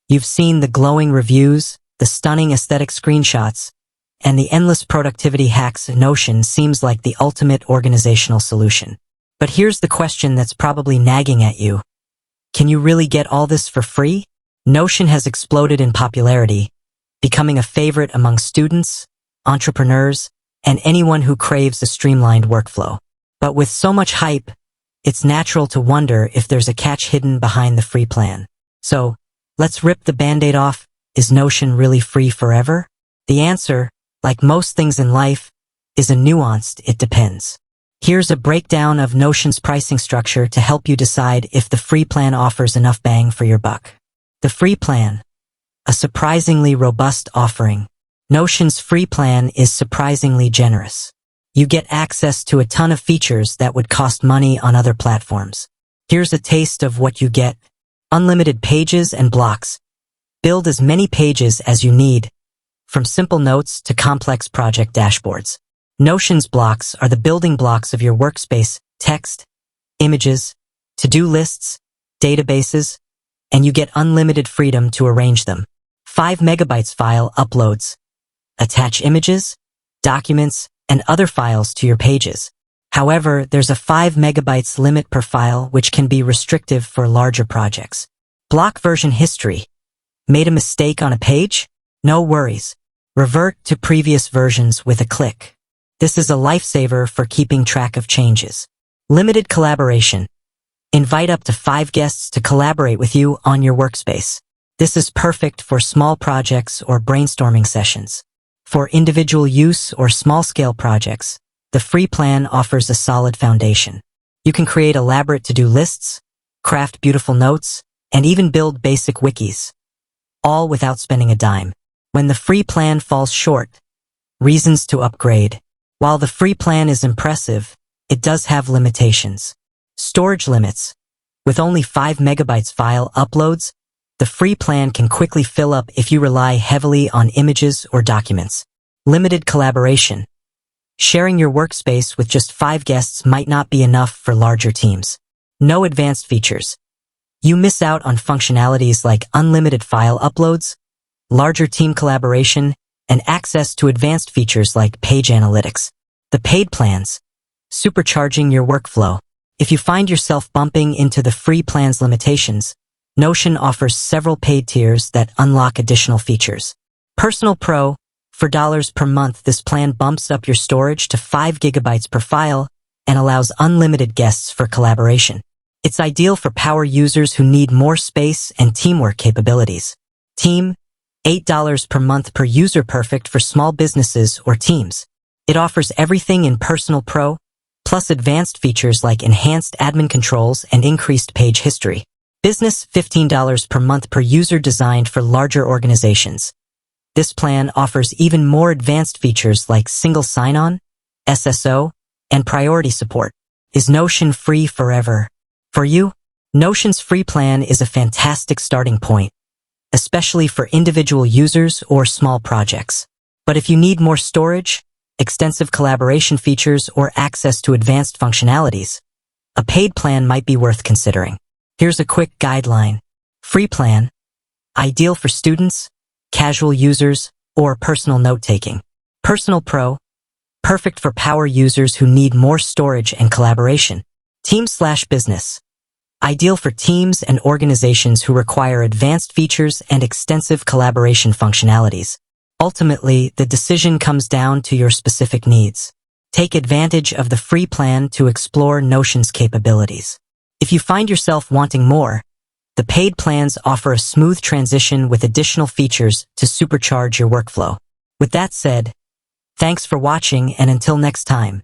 You've seen the glowing reviews, the stunning aesthetic screenshots, and the endless productivity hacks. Notion seems like the ultimate organizational solution. But here's the question that's probably nagging at you. Can you really get all this for free? Notion has exploded in popularity, becoming a favorite among students, entrepreneurs, and anyone who craves a streamlined workflow. But with so much hype, it's natural to wonder if there's a catch hidden behind the free plan. So, let's rip the Band-Aid off. Is Notion really free forever? The answer, like most things in life, is a nuanced "it depends." Here's a breakdown of Notion's pricing structure to help you decide if the free plan offers enough bang for your buck. The free plan, a surprisingly robust offering. Notion's free plan is surprisingly generous. You get access to a ton of features that would cost money on other platforms. Here's a taste of what you get. Unlimited pages and blocks. Build as many pages as you need, from simple notes to complex project dashboards. Notion's blocks are the building blocks of your workspace: text, images, to-do lists, databases, and you get unlimited freedom to arrange them. 5 megabytes file uploads. Attach images, documents, and other files to your pages. However, there's a 5 megabytes limit per file, which can be restrictive for larger projects. Block version history. Made a mistake on a page? No worries. Revert to previous versions with a click. This is a lifesaver for keeping track of changes. Limited collaboration. Invite up to 5 guests to collaborate with you on your workspace. This is perfect for small projects or brainstorming sessions. For individual use or small-scale projects, the free plan offers a solid foundation. You can create elaborate to-do lists, craft beautiful notes, and even build basic wikis, all without spending a dime. When the free plan falls short, reasons to upgrade. While the free plan is impressive, it does have limitations. Storage limits. With only 5 megabytes file uploads, the free plan can quickly fill up if you rely heavily on images or documents. Limited collaboration. Sharing your workspace with just 5 guests might not be enough for larger teams. No advanced features. You miss out on functionalities like unlimited file uploads, larger team collaboration, and access to advanced features like page analytics. The paid plans. Supercharging your workflow. If you find yourself bumping into the free plan's limitations, Notion offers several paid tiers that unlock additional features. Personal Pro. For dollars per month, this plan bumps up your storage to 5 gigabytes per file and allows unlimited guests for collaboration. It's ideal for power users who need more space and teamwork capabilities. Team. $8 per month per user, perfect for small businesses or teams. It offers everything in Personal Pro, plus advanced features like enhanced admin controls and increased page history. Business. $15 per month per user, designed for larger organizations. This plan offers even more advanced features like single sign-on, SSO, and priority support. Is Notion free forever? For you, Notion's free plan is a fantastic starting point, especially for individual users or small projects. But if you need more storage, extensive collaboration features, or access to advanced functionalities, a paid plan might be worth considering. Here's a quick guideline. Free plan. Ideal for students, casual users, or personal note-taking. Personal Pro. Perfect for power users who need more storage and collaboration. Team/business. Ideal for teams and organizations who require advanced features and extensive collaboration functionalities. Ultimately, the decision comes down to your specific needs. Take advantage of the free plan to explore Notion's capabilities. If you find yourself wanting more, the paid plans offer a smooth transition with additional features to supercharge your workflow. With that said, thanks for watching, and until next time.